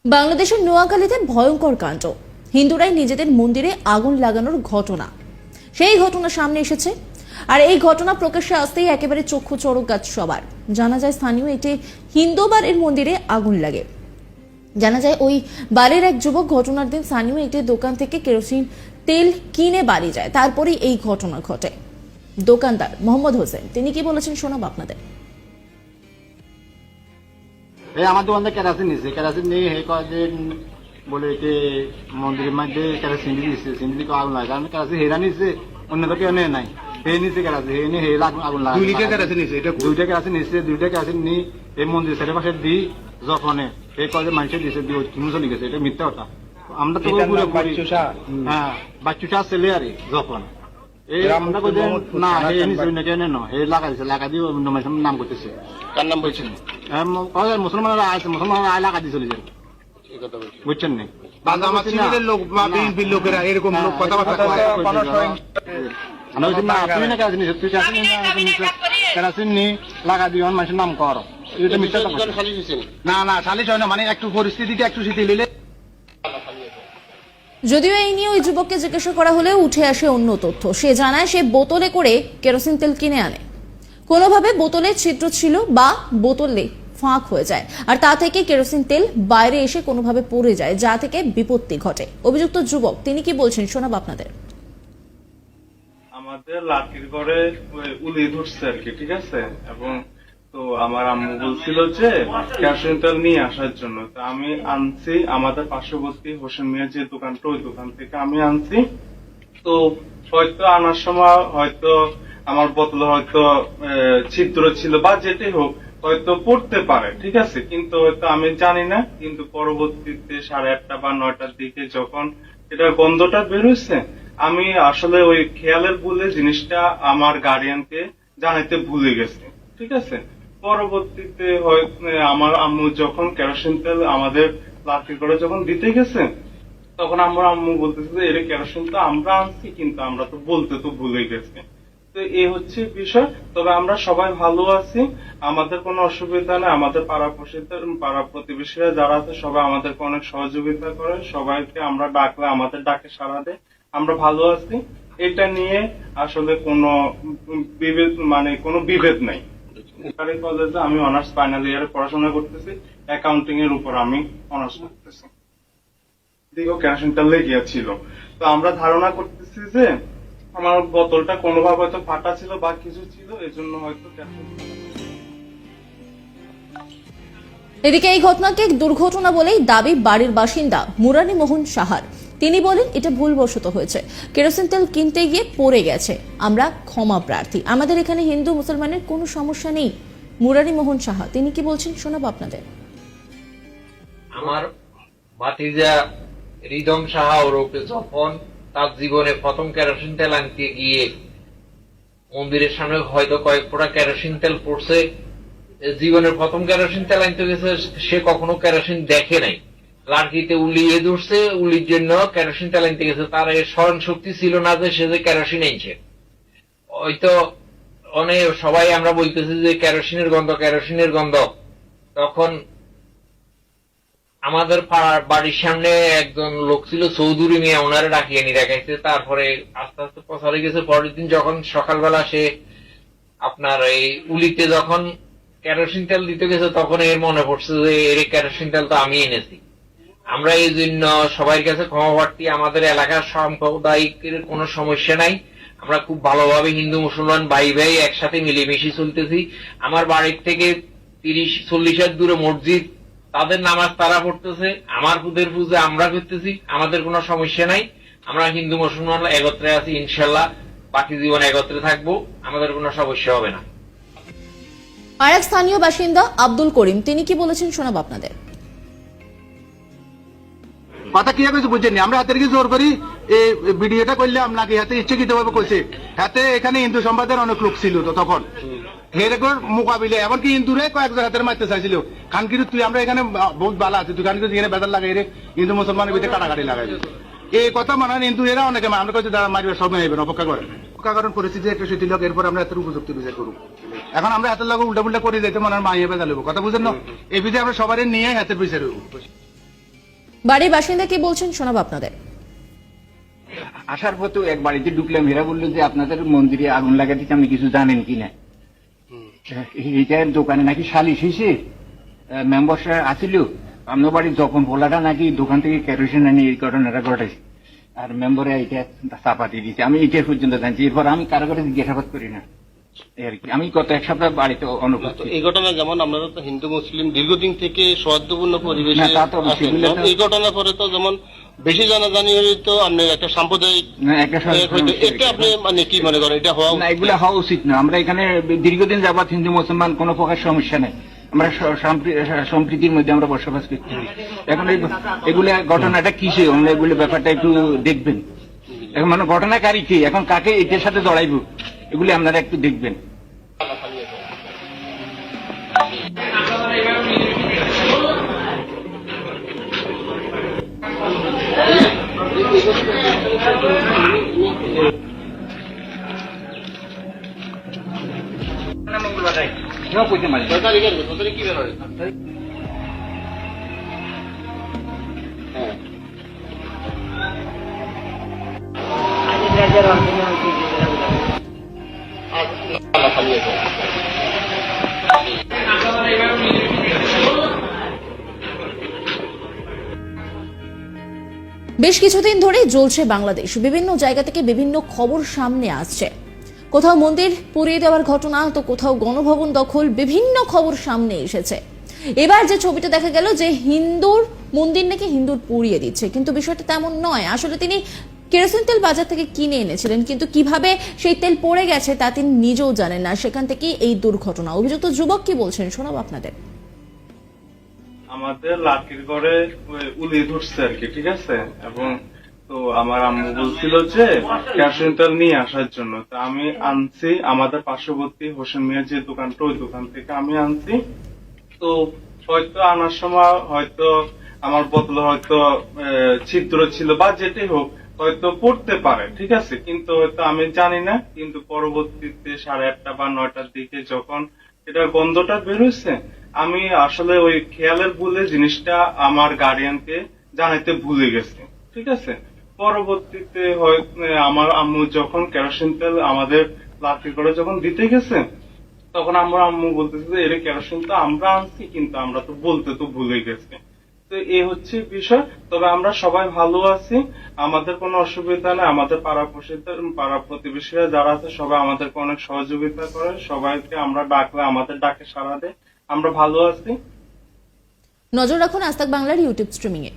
বাংলাদেশের নোয়াখালীতে ভয়ঙ্কর কাণ্ড, হিন্দুরাই নিজেদের মন্দিরে আগুন লাগানোর ঘটনা। সেই ঘটনা সামনে এসেছে, আর এই ঘটনা প্রকাশ্যে আসতেই একেবারে চক্ষু চড়ক গাছ সবার। জানা যায় স্থানীয় একটি হিন্দু বাড়ির মন্দিরে আগুন লাগে। জানা যায় ওই বাড়ির এক যুবক ঘটনার দিন স্থানীয় একটি দোকান থেকে কেরোসিন তেল কিনে বাড়ি যায়, তারপরেই এই ঘটনা ঘটে। দোকানদার মোহাম্মদ হোসেন তিনি কি বলেছেন শোনাবো আপনাদের। আমার দোকান থেকে কেরাসিন নিচ্ছে, কেরাসিন নিয়ে হে কয় যে বলে যে মন্দিরের মধ্যে কেরাসিন দিচ্ছে, সিন্দি দিকে আগুন লাগে। কারণ কেরাসিন হেরা নিচ্ছে, অন্য তো কেউ নেই নাই। হে নিচ্ছে কেরাসিন, হে নিয়ে হেরা আগুন লাগে। দুইটা কেরাসিন নিচ্ছে, দুইটা কেরাসিন নিয়ে এই মন্দির চারি পাশে দিই যখন হে কয় যে মানুষের দিচ্ছে দিয়ে চলে গেছে। এটা মিথ্যা কথা। আমরা তো হ্যাঁ বাচ্চুটা ছেলে আর যখন না হে নিচ্ছে অন্য কেউ নেই, হে লাগা দিচ্ছে, লাগা দিয়ে অন্য মানুষের নাম করতেছে। কার নাম বলছেন? মুসলমানরা আছে, মুসলমানরা আয় লাগা দিয়ে চলে যায়, বুঝছেন না? লোকেরা এরকম কথাবার্তা কেরাসিন নি লাগা দিয়ে মানুষের নাম কর, না না সালিশ হয় না, মানে একটু পরিস্থিতিটা একটু শিথিল হইলে। যদিও এই নিয়ে ওই যুবককে জিজ্ঞাসা করা হলে উঠে আসে অন্য তথ্য। সে জানায় সে বোতলে করে কেরোসিন তেল কিনে আনে, কোনোভাবে বোতলে ছিদ্র ছিল বা বোতলে ফাঁক হয়ে যায়, আর তা থেকে কেরোসিন তেল বাইরে এসে কোনোভাবে পড়ে যায়, যা থেকে বিপত্তি ঘটে। অভিযুক্ত যুবক তিনি কি বলছেন শোনাবো আপনাদের। আমাদের লাঠির ঘরে উলি ধরছে আর কি, ঠিক আছে। এবং তো আমার আম্মু বলছিল যে কেরোসিন তেল নিয়ে আসার জন্য, তো আমি আনছি। আমাদের পার্শ্ববর্তী হোসেন মিয়ার যে দোকানটা, ওই দোকান থেকে আমি আনছি। তো হয়তো আনার সময় হয়তো আমার বোতলে হয়তো ছিদ্র ছিল বা যেটাই হোক, হয়তো পড়তে পারে, ঠিক আছে। কিন্তু হয়তো আমি জানি না। কিন্তু পরবর্তীতে 8:30 বা 9টার দিকে যখন এটা গন্ধটা বেরোচ্ছে, আমি আসলে ওই খেয়ালের ভুলে জিনিসটা আমার গার্ডিয়ানকে জানাইতে ভুলে গেছি, ঠিক আছে। পরবর্তীতে হয়তো আমার আম্মু যখন কেরোসিন তেল আমাদের লাঠির করে যখন দিতে গেছে, তখন আমার আম্মু বলতেছে যে এর কেরোসিন তো আমরা আনছি, কিন্তু আমরা তো বলতে তো ভুলে গেছি। তো এই হচ্ছে বিষয়। তবে আমরা সবাই ভালো আছি, আমাদের কোনো অসুবিধা নেই। আমাদের পাড়া প্রতিবেশীরা যারা আছে সবাই আমাদেরকে অনেক সহযোগিতা করে, সবাইকে আমরা ডাকলে আমাদের ডাকে সাড়া দেয়। আমরা ভালো আছি, এটা নিয়ে আসলে কোনো বিভেদ নাই। সরকারি কলেজে আমি অনার্স ফাইনাল ইয়ারে পড়াশোনা করতেছি, অ্যাকাউন্টিং এর উপর আমি অনার্স করতেছি। দিকেও কেরোসিনটা লেগেছিল। তো আমরা ধারণা করতেছি যে আমার বোতলটা কোনোভাবে হয়তো ফাটা ছিল বা কিছু ছিল, এই জন্য হয়তো। এদিকে এই ঘটনাকে দুর্ঘটনা বলেই দাবি বাড়ির বাসিন্দা মুরারি মোহন সাহার। তিনি বলেন এটা ভুলবশত হয়েছে, কেরোসিন তেল কিনতে গিয়ে পড়ে গেছে, আমরা ক্ষমা প্রার্থী, আমাদের এখানে হিন্দু মুসলমানের কোনো সমস্যা নেই। মুরারি মোহন সাহা তিনি কি বলছেন শোনাবো আপনাদের। আমার ভাতিজা রিদম সাহা ওরফে যখন তার জীবনে প্রথম কেরোসিন তেল আনতে গিয়ে মন্দিরের সামনে হয়তো কয়েক ফোঁটা কেরোসিন তেল পড়ছে, জীবনের প্রথম কেরোসিন তেল আনতে গেছে, সে কখনো কেরোসিন দেখে নাই। লাঠিতে উলিয়ে ধরছে, উলির জন্য কেরোসিন তেল আনতে গেছে। তার স্মরণ শক্তি ছিল না যে সে যে কেরোসিন আনছে। হয়তো অনেক সবাই আমরা বলতেছি যে কেরোসিনের গন্ধ, কেরোসিনের গন্ধ। তখন আমাদের পাড়ার বাড়ির সামনে একজন লোক ছিল চৌধুরী মিয়া, ওনারে ডাকিয়ে নিয়ে রাখাইছে। তারপরে আস্তে আস্তে প্রচারে গেছে। পরের দিন যখন সকালবেলা সে আপনার এই উলিতে যখন কেরোসিন তেল দিতে গেছে, তখন এর মনে পড়ছে যে এর কেরোসিন তেল তো আমি এনেছি। আমরা এই জন্য সবার কাছে ক্ষমা প্রার্থী। আমাদের এলাকার সাম্প্রদায়িকের কোনো সমস্যা নাই, আমরা খুব ভালোভাবে হিন্দু মুসলমান ভাই ভাই একসাথে মিলেমিশে চলতেছি। আমার বাড়ির থেকে 30-40 হাত দূরে মসজিদ, তাদের নামাজ তারা পড়তেছে, আমার পুজোর পুজো আমরা করতেছি, আমাদের কোনো সমস্যা নাই। আমরা হিন্দু মুসলমান একত্রে আছি, ইনশাল্লাহ বাকি জীবন একত্রে থাকবো, আমাদের কোনো সমস্যা হবে না। আর এক স্থানীয় বাসিন্দা আব্দুল করিম তিনি কি বলেছেন শোনাবো আপনাদের। কথা কি কিছু বুঝছেন, আমরা হাতের কি জোর করি এই ভিডিওটা করলে আপনাকে হাতে ইচ্ছাকৃত ভাবে করছে। হাতে এখানে হিন্দু সম্প্রদায়ের অনেক লোক ছিল, তো তখন এরকম মোকাবিলে এমনকি হিন্দুরে কয়েকজন হাতের মারতে চাইছিল। খান কিন্তু তুই আমরা এখানে বহুত ভালো আছে, তুই খান কিন্তু এখানে বেদার লাগাই রে, হিন্দু মুসলমানের ভিতরে কাটাকাটি লাগাই এই কথা মানে হিন্দু এরা অনেকে আমরা কাছে যারা মারিবে সব নেবেন, অপেক্ষা করেন। অপেক্ষা করেন পরিস্থিতি একটা শিথিল হোক, এরপর আমরা এত উপযুক্ত বিচার করব। এখন আমরা হাতের লাগে উল্টা পুল্টা করে যেতে মানে মাইয়ে বেদা লেবো, কথা বুঝেন না? এই বিষয়ে আমরা সবারই নিয়ে হাতের বিচার হইব। বাড়ির বাসিন্দা কি বলছেন শোনাবো আপনাদের। আসার পর তো এক বাড়িতে ঢুকলাম, এরা বললো যে আপনাদের মন্দিরে আগুন লাগাতে আপনি কিছু জানেন কিনা। এইটার দোকানে নাকি সালিশ হয়েছে, মেম্বাররা আসিল, আপনার বাড়ির যখন পোলাটা নাকি দোকান থেকে কেরোসিন আনি এই ঘটনাটা ঘটাইছে, আর মেম্বারে এটা চাপা দিয়ে দিয়েছে। আমি এটা পর্যন্ত জানছি, এরপর আমি কারো কাছে জিজ্ঞাসাবাদ করি না এই আর কি। আমি গত এক সপ্তাহ বাড়িতে অনুপস্থিত। এই ঘটনা যেমন আপনারা তো হিন্দু মুসলিম দীর্ঘদিন থেকে সৌহার্দ্যপূর্ণ পরিবেশে না, তা তো আছেন। সেগুলো তো- এই ঘটনার পরে তো যেমন বেশি জানাজানি হইতো, আপনি একটা সাম্প্রদায়িক না, একটা হইতো। এটা আপনি মানে কি মনে করেন এটা হওয়া না, এগুলো হওয়া উচিত না। আমরা এখানে দীর্ঘদিন যাবৎ হিন্দু মুসলমান কোনো প্রকার সমস্যা নেই, আমরা সম্প্রীতির মধ্যে আমরা বসবাস করতে পারি। এখন এগুলো ঘটনাটা কিসে, আমরা এগুলো ব্যাপারটা একটু দেখবেন। এখন মানে ঘটনাকারী কি, এখন কাকে এটার সাথে জড়াইব, এগুলো আপনারা একটু দেখবেন। সরকারি কি বের হয়? হ্যাঁ। আল্লাহ খালি আছে। বেশ কিছুদিন ধরে জ্বলছে বাংলাদেশ, বিভিন্ন জায়গা থেকে বিভিন্ন খবর সামনে আসছে। কোথাও মন্দির পুড়িয়ে দেওয়ার ঘটনা, তো কোথাও গণভবন দখল, বিভিন্ন খবর সামনে এসেছে। এবার যে ছবিটা দেখা গেল যে হিন্দুর মন্দির নাকি হিন্দুর পুড়িয়ে দিচ্ছে, কিন্তু বিষয়টা তেমন নয়। আসলে তিনি কেরোসিন তেল বাজার থেকে কিনে এনেছিলেন, কিন্তু কিভাবে সেই তেল পড়ে গেছে তা তিনি নিজেও জানেন না। সেখান থেকেই এই দুর্ঘটনা। অভিযুক্ত যুবক কি বলছেন শোনাবো আপনাদের। আমাদের লাঠির ঘরে উলি ধরছে আর কি, ঠিক আছে। এবং তো আমার আম্মু বলছিল যে কেরোসিন তেল নিয়ে আসার জন্য, তো আমি আনছি। আমাদের পার্শ্ববর্তী হোসেন মিয়া যে দোকানটা, ওই দোকান থেকে আমি আনছি। তো হয়তো আনার সময় হয়তো আমার বোতলে হয়তো ছিদ্র ছিল বা যেটাই হোক, হয়তো পড়তে পারে, ঠিক আছে। কিন্তু হয়তো আমি জানি না। কিন্তু পরবর্তীতে 8:30 বা 9টার দিকে যখন এটার গন্ধটা বেরোচ্ছে, আমি আসলে ওই খেয়ালের ভুলে জিনিসটা আমার গার্ডিয়ানকে জানাইতে ভুলে গেছি, ঠিক আছে। পরবর্তীতে হয়তো আমার আম্মু যখন কেরোসিন তেল আমাদের লাঠির করে যখন দিতে গেছে, তখন আমার আম্মু বলতেছে যে এর কেরোসিন তো আমরা আনছি, কিন্তু আমরা তো বলতে তো ভুলে গেছি। তো এই হচ্ছে বিষয়। তবে আমরা সবাই ভালো আছি, আমাদের কোনো অসুবিধা নেই। আমাদের পাড়া প্রতিবেশীরা যারা আছে সবাই আমাদেরকে অনেক সহযোগিতা করে, সবাইকে আমরা ডাকলে আমাদের ডাকে সাড়া দেয়। আমরা ভালো আছি। নজর রাখুন আজ তাক বাংলার ইউটিউব স্ট্রিমিং এ।